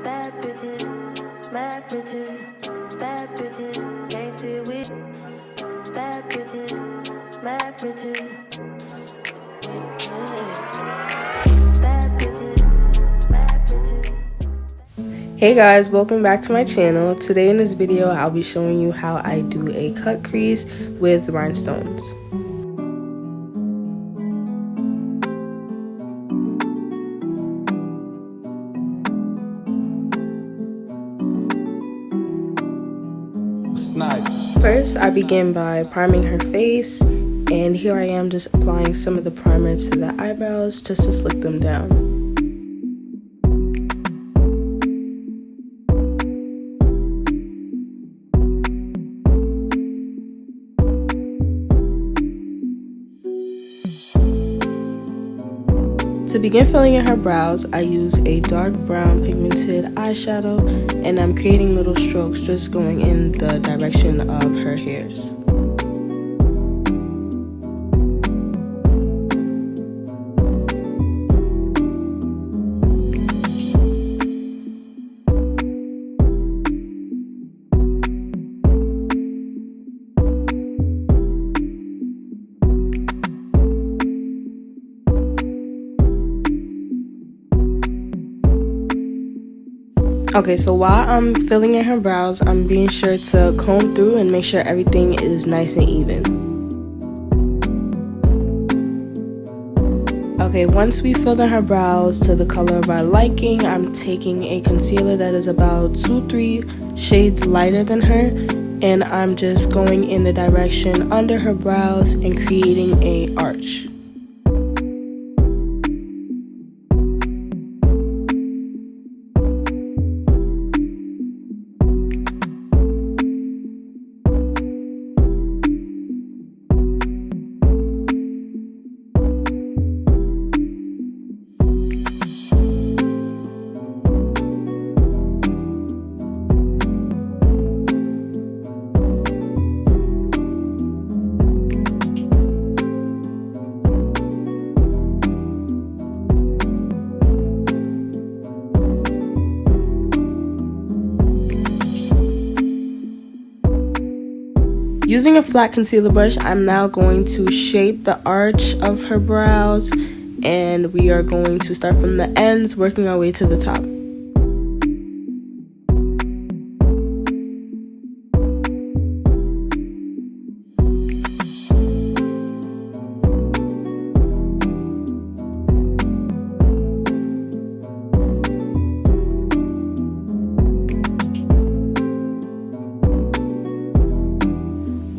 Bad bitches, mad bitches, bad bitches, can't see it with. Bad bitches, mad bitches. Bad bitches, mad bitches. Hey guys, welcome back to my channel. Today in this video, I'll be showing you how I do a cut crease with rhinestones. First, I begin by priming her face, and here I am just applying some of the primer to the eyebrows just to slick them down. To begin filling in her brows, I use a dark brown pigmented eyeshadow, and I'm creating little strokes just going in the direction of her hairs. Okay, so while I'm filling in her brows, I'm being sure to comb through and make sure everything is nice and even. Okay, once we filled in her brows to the color of our liking, I'm taking a concealer that is about 2-3 shades lighter than her, and I'm just going in the direction under her brows and creating a arch. Using a flat concealer brush, I'm now going to shape the arch of her brows, and we are going to start from the ends, working our way to the top.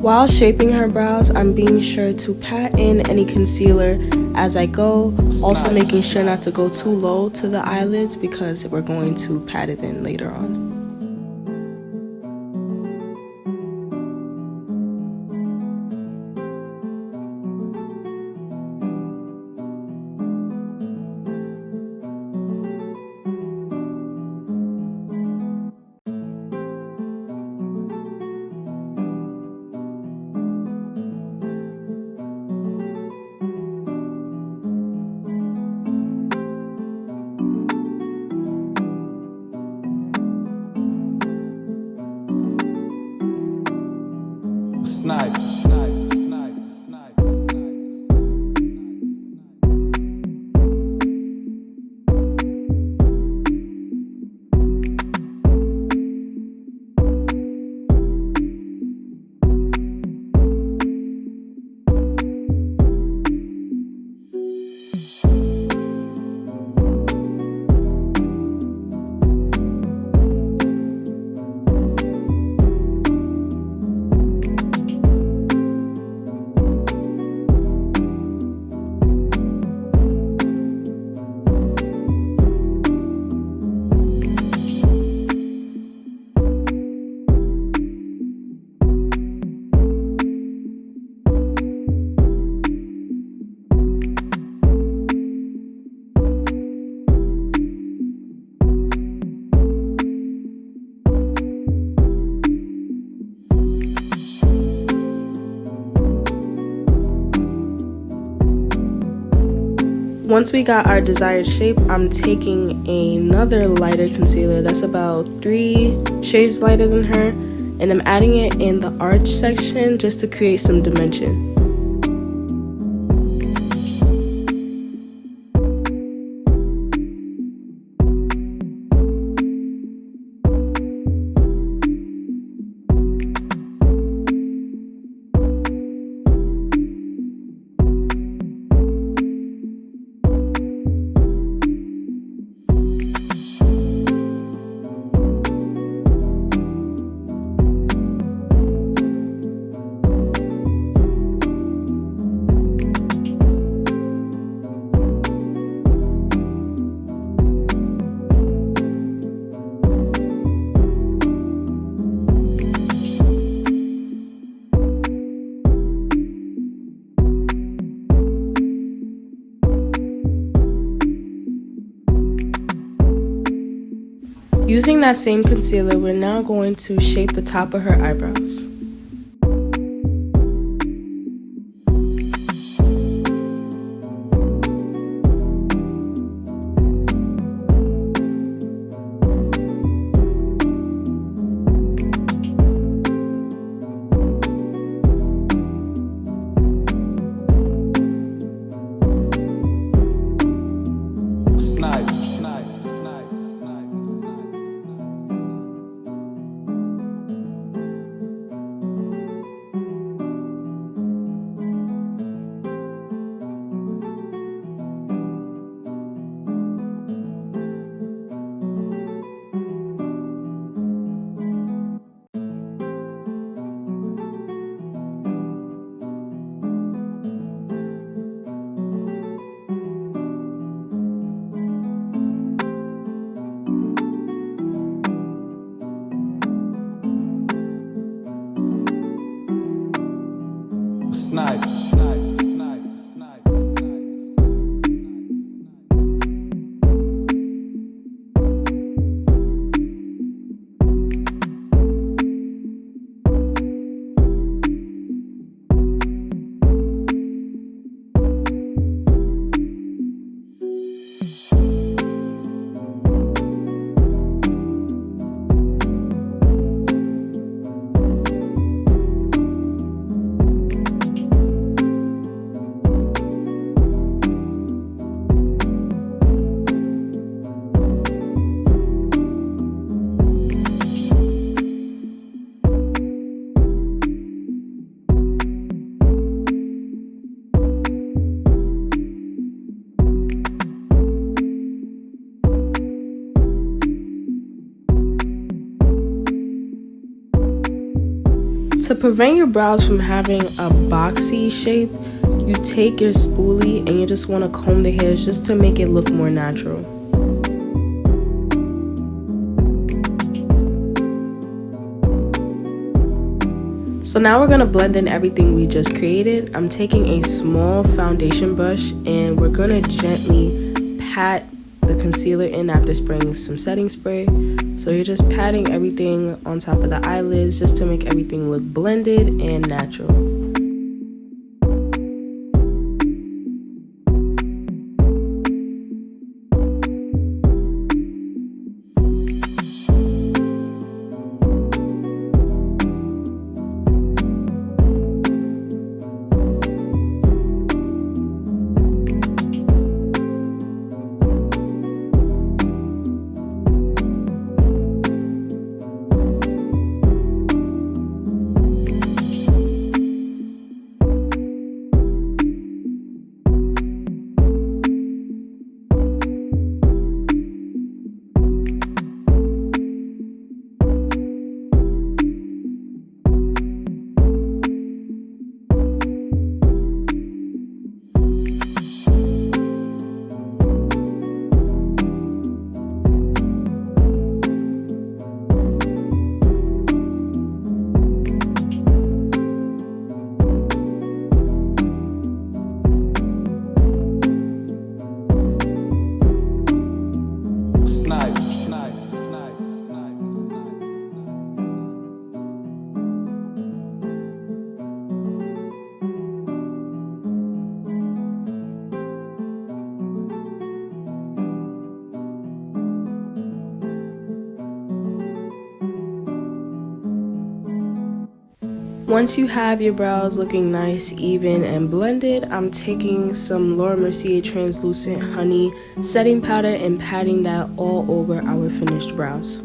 While shaping her brows, I'm being sure to pat in any concealer as I go, also making sure not to go too low to the eyelids because we're going to pat it in later on. once we got our desired shape, I'm taking another lighter concealer that's about 3 shades lighter than her, and I'm adding it in the arch section just to create some dimension. Using that same concealer, we're now going to shape the top of her eyebrows. To prevent your brows from having a boxy shape, you take your spoolie and you just want to comb the hairs just to make it look more natural. So now we're going to blend in everything we just created. I'm taking a small foundation brush and we're going to gently pat the concealer in after spraying some setting spray. So you're just patting everything on top of the eyelids just to make everything look blended and natural. Once you have your brows looking nice, even, and blended, I'm taking some Laura Mercier translucent honey setting powder and patting that all over our finished brows.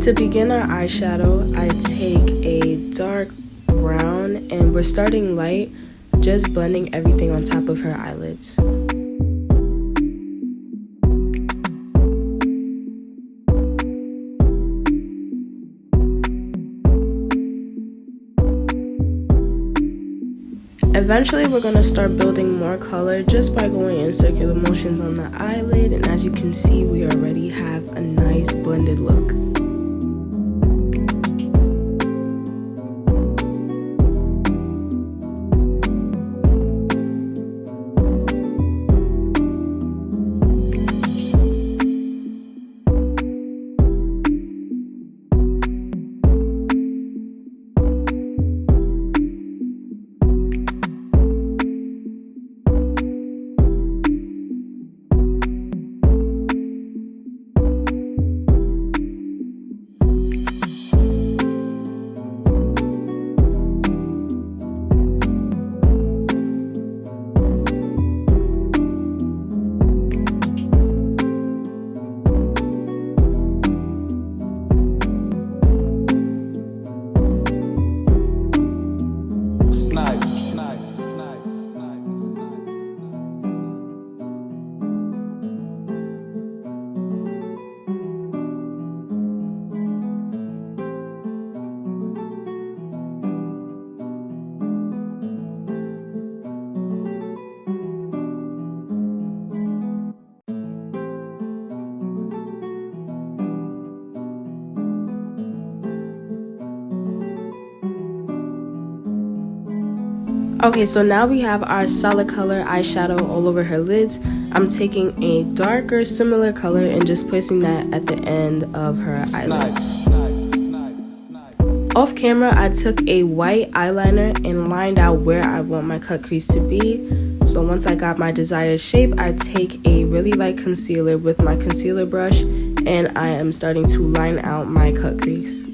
To begin our eyeshadow, I take a dark brown and we're starting light, just blending everything on top of her eyelids. Eventually we're going to start building more color just by going in circular motions on the eyelid, and as you can see, we already have a nice blended look. Okay, so now we have our solid color eyeshadow all over her lids. I'm taking a darker similar color and just placing that at the end of her eyelids. Off camera, I took a white eyeliner and lined out where I want my cut crease to be. So once I got my desired shape, I take a really light concealer with my concealer brush and I am starting to line out my cut crease.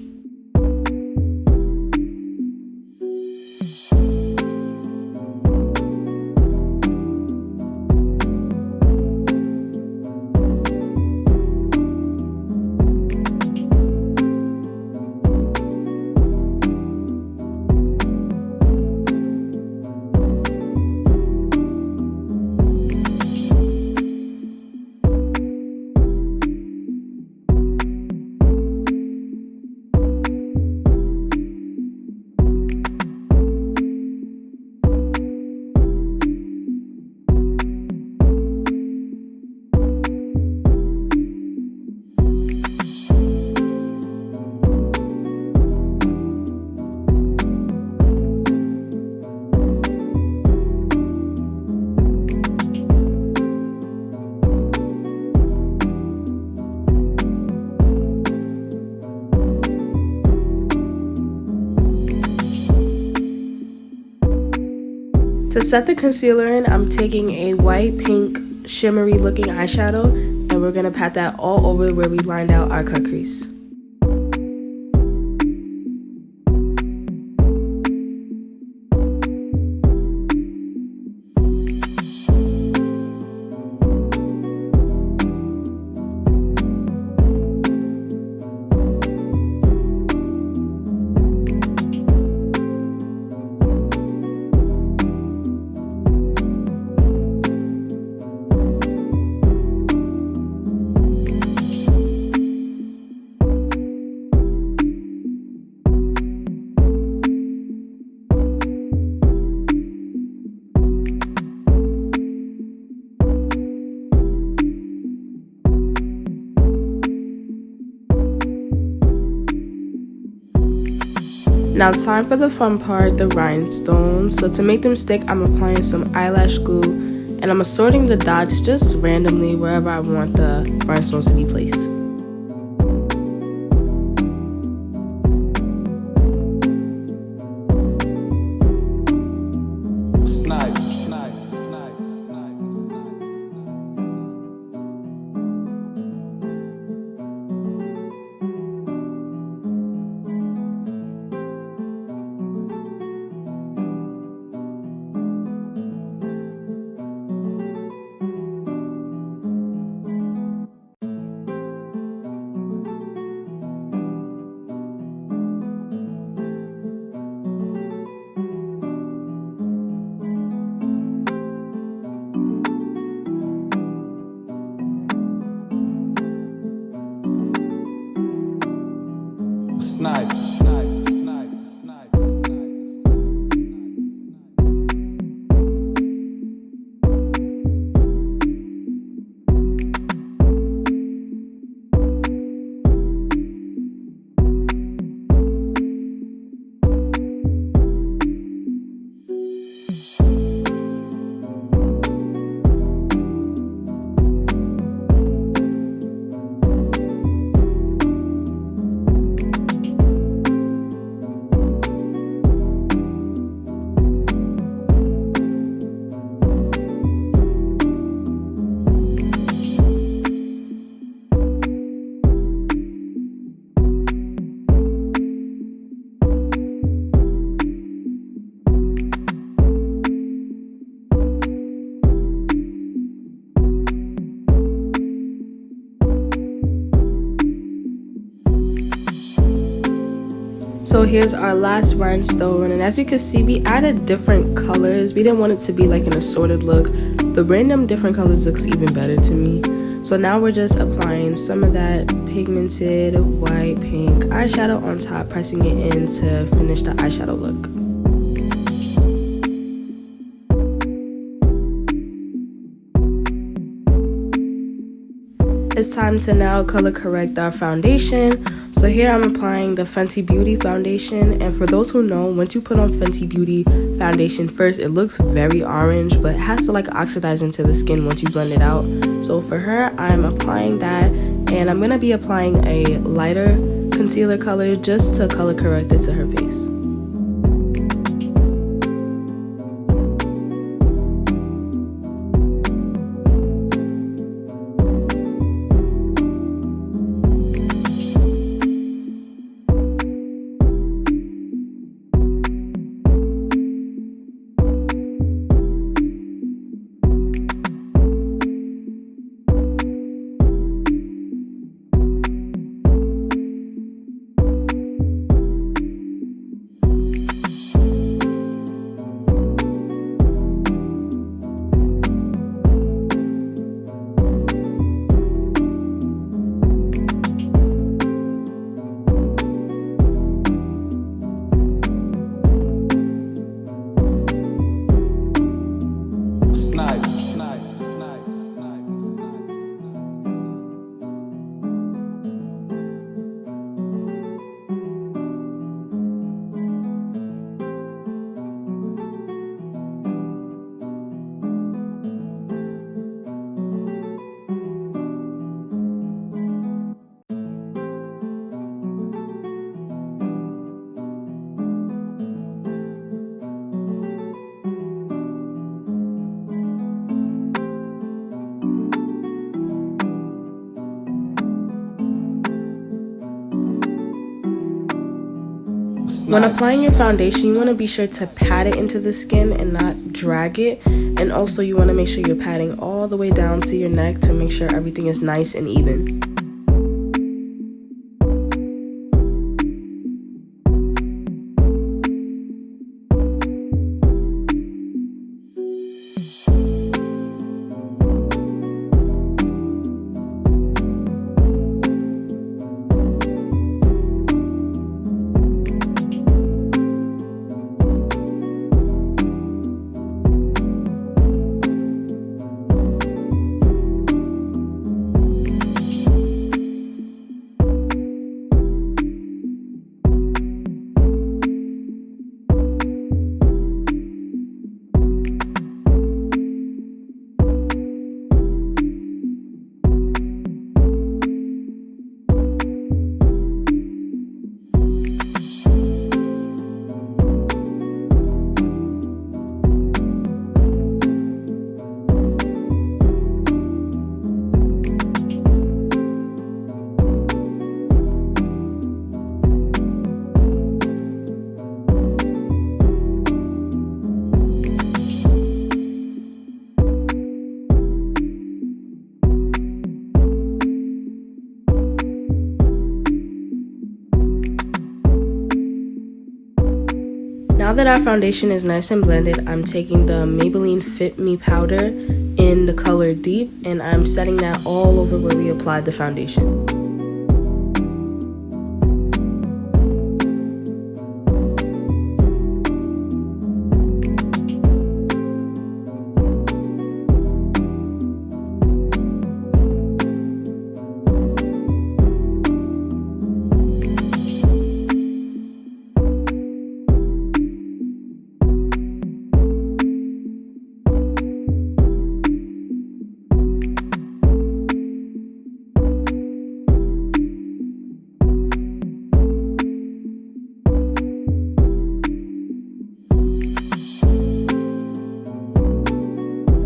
To set the concealer in, I'm taking a white pink shimmery looking eyeshadow, and we're gonna pat that all over where we lined out our cut crease. Now time for the fun part, the rhinestones. So to make them stick, I'm applying some eyelash glue and I'm assorting the dots just randomly wherever I want the rhinestones to be placed. So here's our last rhinestone, and as you can see, we added different colors. We didn't want it to be like an assorted look. The random different colors looks even better to me. So now we're just applying some of that pigmented white pink eyeshadow on top, pressing it in to finish the eyeshadow look. It's time to now color correct our foundation. So here I'm applying the Fenty Beauty foundation, and for those who know, once you put on Fenty Beauty foundation first, it looks very orange, but it has to like oxidize into the skin once you blend it out. So for her, I'm applying that, and I'm gonna be applying a lighter concealer color just to color correct it to her face. When applying your foundation, you want to be sure to pat it into the skin and not drag it. And also you want to make sure you're patting all the way down to your neck to make sure everything is nice and even. Now that our foundation is nice and blended, I'm taking the Maybelline Fit Me powder in the color Deep, and I'm setting that all over where we applied the foundation.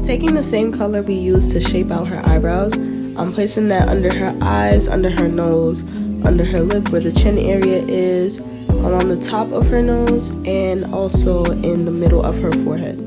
Taking the same color we used to shape out her eyebrows, I'm placing that under her eyes, under her nose, under her lip where the chin area is, along the top of her nose, and also in the middle of her forehead.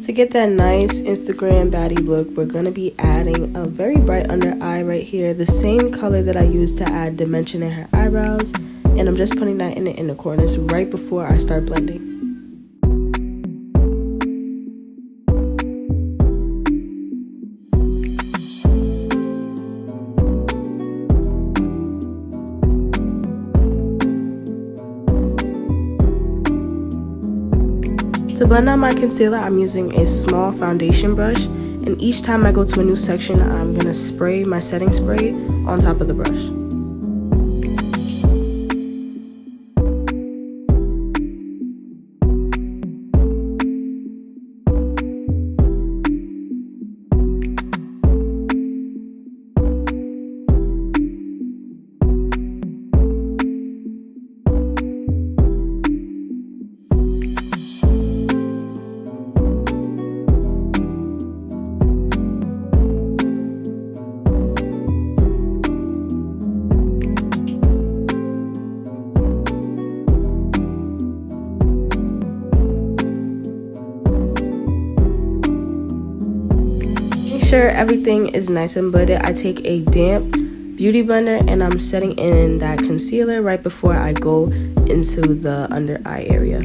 To get that nice Instagram baddie look, we're going to be adding a very bright under eye right here, the same color that I used to add dimension in her eyebrows, and I'm just putting that in the inner corners right before I start blending. To blend out my concealer, I'm using a small foundation brush, and each time I go to a new section, I'm going to spray my setting spray on top of the brush. sure everything is nice and blended, I take a damp beauty blender and I'm setting in that concealer right before I go into the under eye area.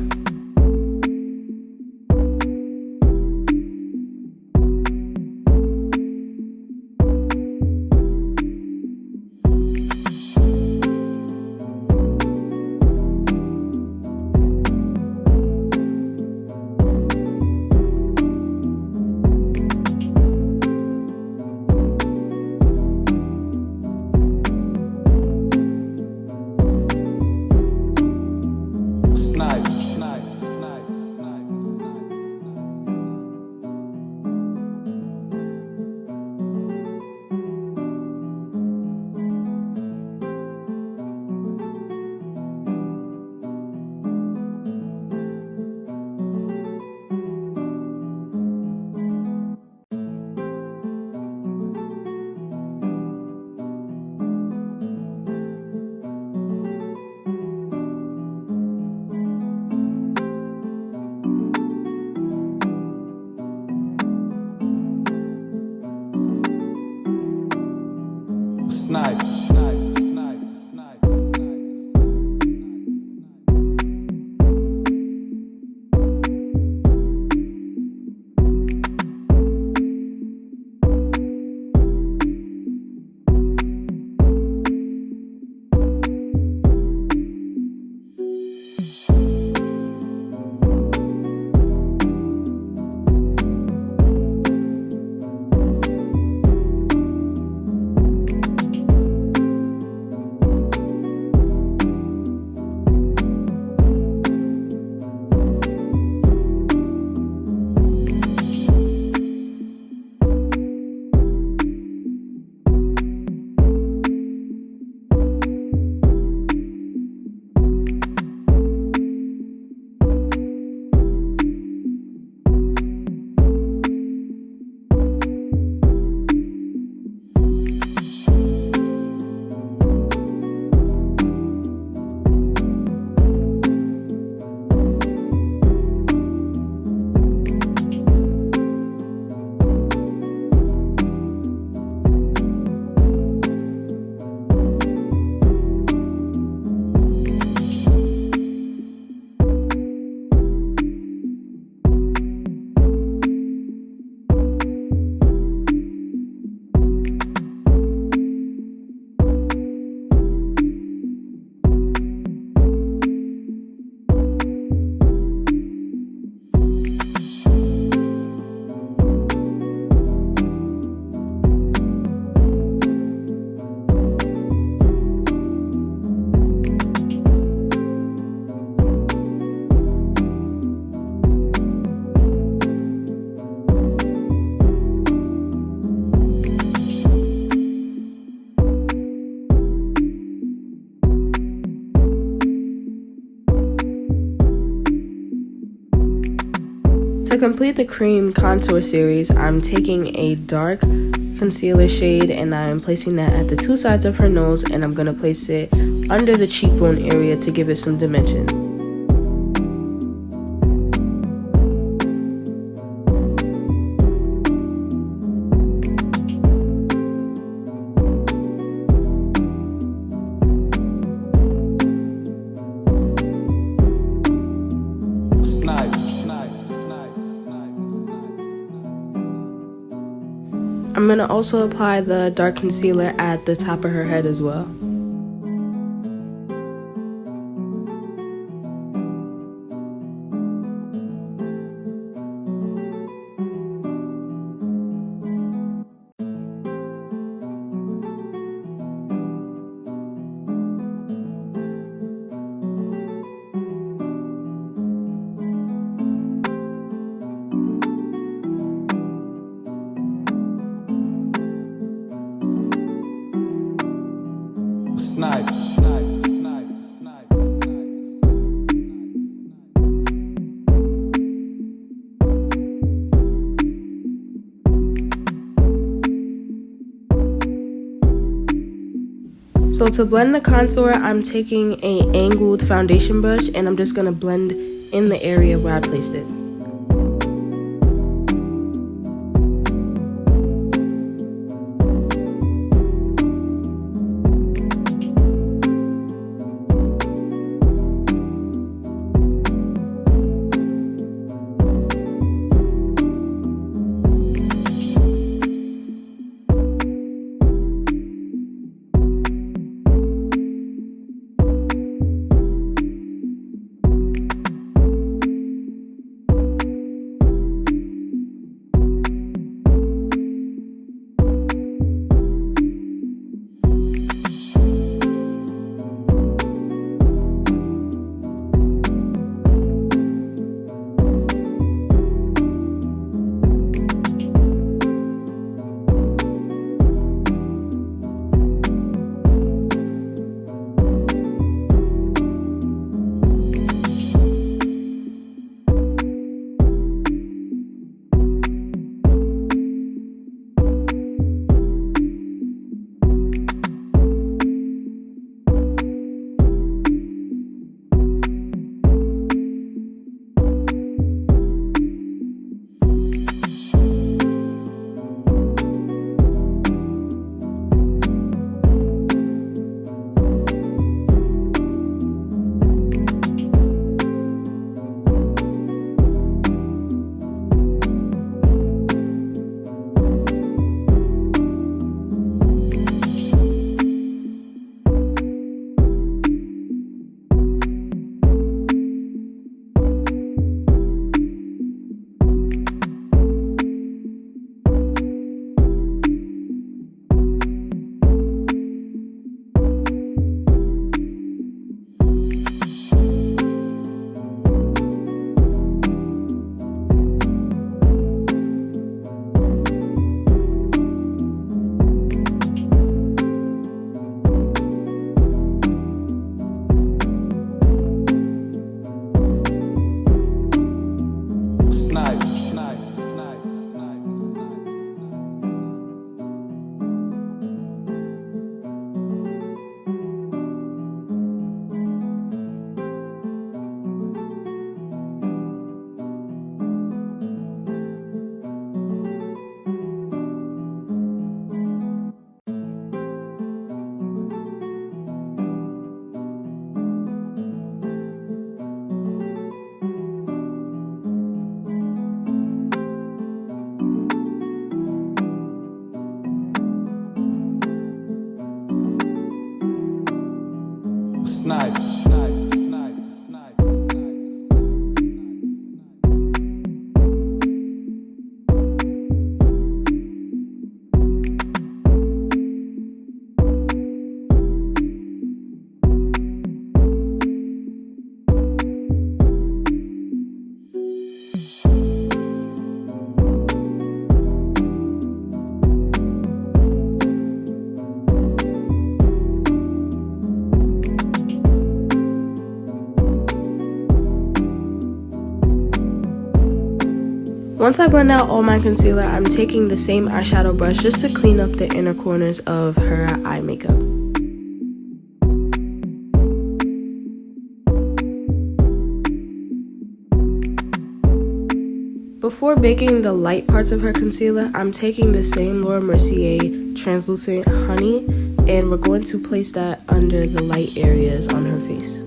To complete the cream contour series, I'm taking a dark concealer shade and I'm placing that at the two sides of her nose, and I'm going to place it under the cheekbone area to give it some dimension. I'm going to also apply the dark concealer at the top of her head as well. So to blend the contour, I'm taking an angled foundation brush and I'm just going to blend in the area where I placed it. Once I blend out all my concealer, I'm taking the same eyeshadow brush just to clean up the inner corners of her eye makeup. Before baking the light parts of her concealer, I'm taking the same Laura Mercier translucent honey, and we're going to place that under the light areas on her face.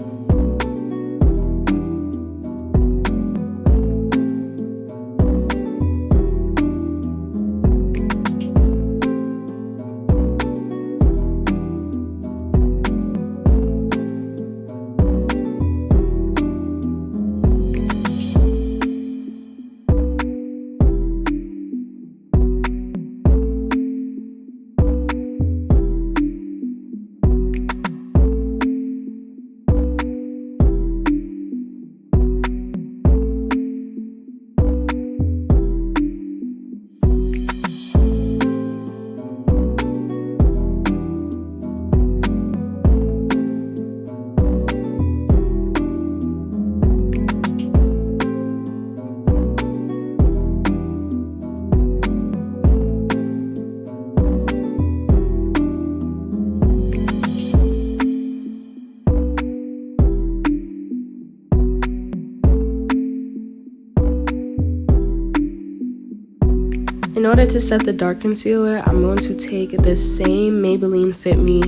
In order to set the dark concealer, I'm going to take the same Maybelline Fit Me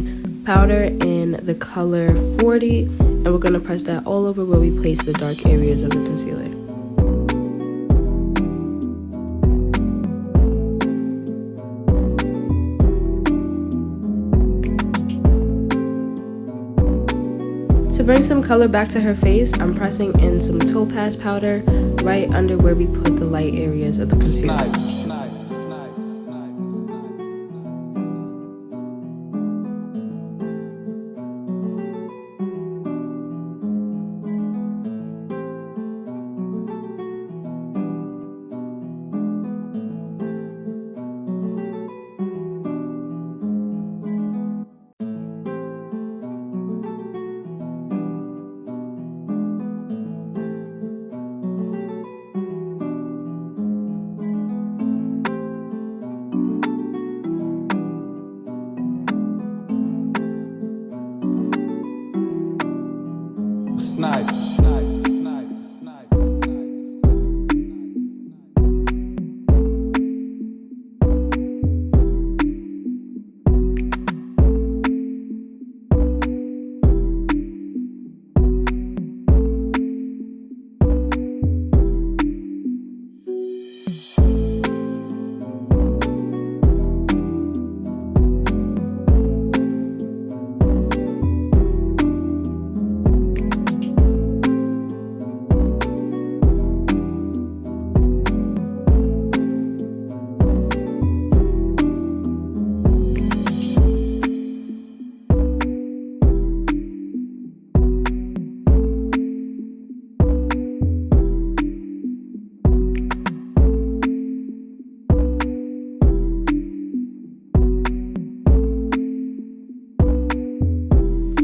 powder in the color 40, and we're going to press that all over where we place the dark areas of the concealer. To bring some color back to her face, I'm pressing in some topaz powder right under where we put the light areas of the concealer.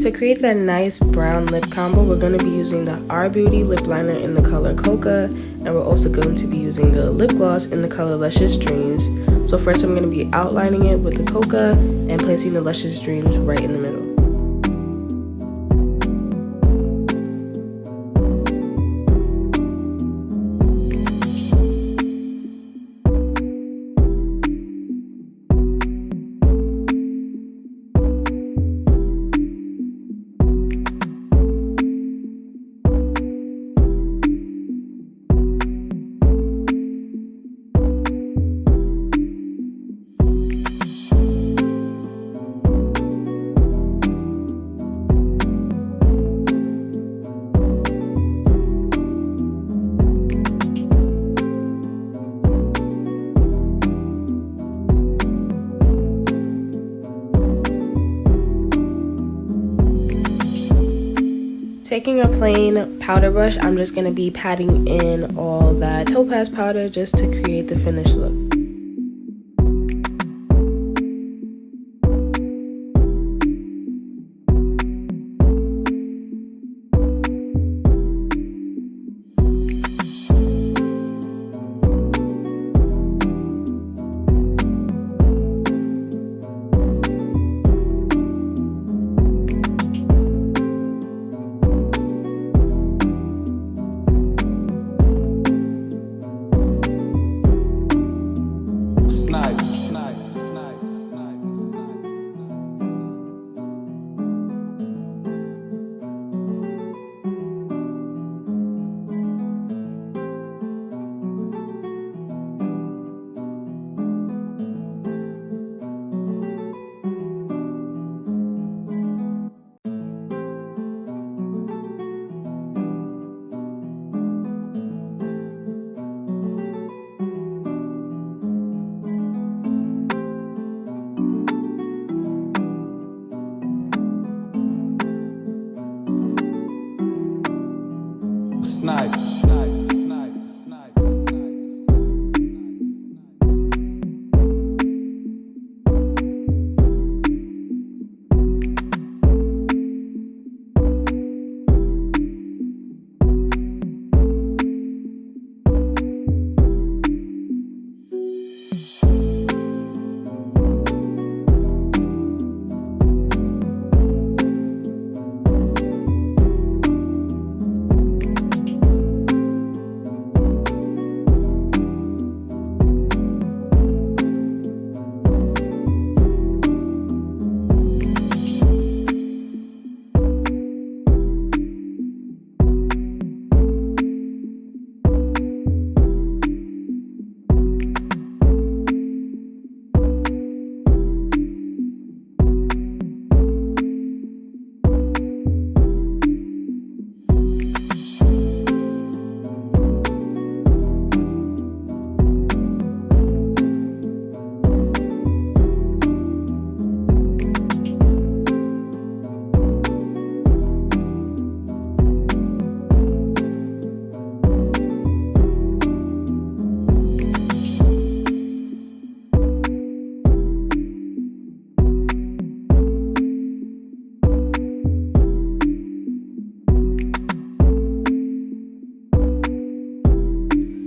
To create that nice brown lip combo, we're going to be using the R Beauty lip liner in the color Coca, and we're also going to be using the lip gloss in the color Luscious Dreams. So first I'm going to be outlining it with the Coca and placing the Luscious Dreams right in the middle. Taking a plain powder brush, I'm just going to be patting in all that topaz powder just to create the finished look.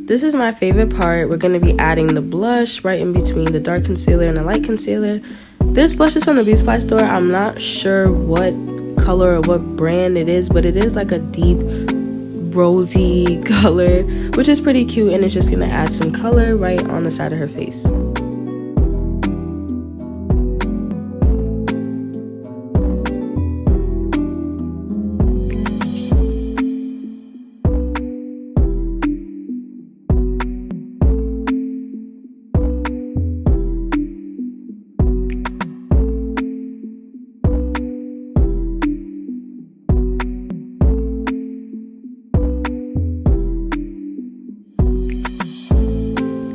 This is my favorite part. We're going to be adding the blush right in between the dark concealer and the light concealer. This blush is from the Beauty Supply store. I'm not sure what color or what brand it is, but it is like a deep rosy color, which is pretty cute, and it's just going to add some color right on the side of her face.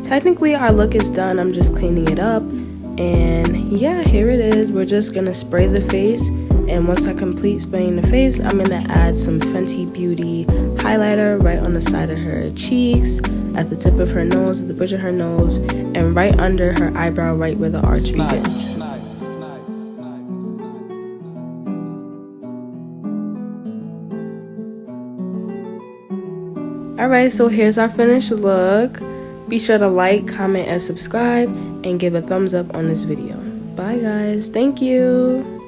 Technically our look is done. I'm just cleaning it up, and yeah, here it is. We're just gonna spray the face, and once I complete spraying the face, I'm gonna add some Fenty Beauty highlighter right on the side of her cheeks, at the tip of her nose, at the bridge of her nose, and right under her eyebrow, right where the arch begins. Alright, so here's our finished look. Be sure to like, comment, and subscribe, and give a thumbs up on this video. Bye guys, thank you.